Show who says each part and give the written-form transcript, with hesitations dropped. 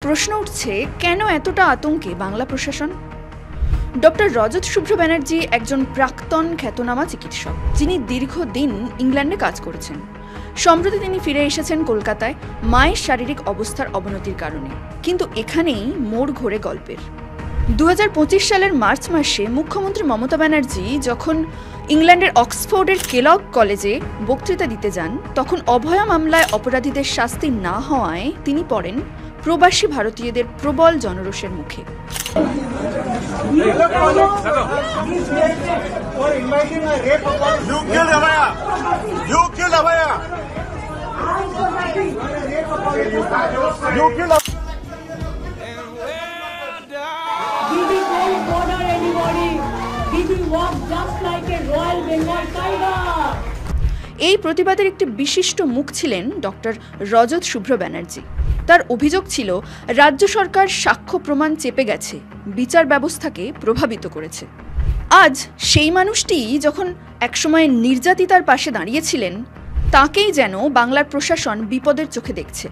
Speaker 1: প্রশ্ন উঠছে, কেন এতটা আতঙ্কে বাংলা প্রশাসন? ডক্টর রজত শুভ্র ব্যানার্জি একজন প্রাক্তন খ্যাতনামা চিকিৎসক, যিনি দীর্ঘদিন ইংল্যান্ডে কাজ করেছেন। সম্প্রতি তিনি ফিরে এসেছেন কলকাতায় মায়ের শারীরিক অবস্থার অবনতির কারণে। কিন্তু এখানেই মোড় ঘোরে গল্পের। 2025 সালের মার্চ মাসে মুখ্যমন্ত্রী মমতা ব্যানার্জি যখন ইংল্যান্ডের অক্সফোর্ডের কেলগ কলেজে বক্তৃতা দিতে যান, তখন অভয়া মামলায় অপরাধীদের শাস্তি না হওয়ায় তিনি পড়েন প্রবাসী ভারতীয়দের প্রবল জনরোষের মুখে।
Speaker 2: Did he don't bother anybody? Did he walk just like a Royal Bengal tiger?
Speaker 1: এই প্রতিবাদের একটি বিশিষ্ট মুখ ছিলেন ডক্টর রজত শুভ্র ব্যানার্জি। তার অভিযোগ ছিল, রাজ্য সরকার সাক্ষ্য প্রমাণ চেপে গেছে, বিচার ব্যবস্থাকে প্রভাবিত করেছে। আজ সেই মানুষটি যখন একসময় নির্যাতিতার পাশে দাঁড়িয়েছিলেন, তাকেই যেন বাংলার প্রশাসন বিপদের চোখে দেখছে।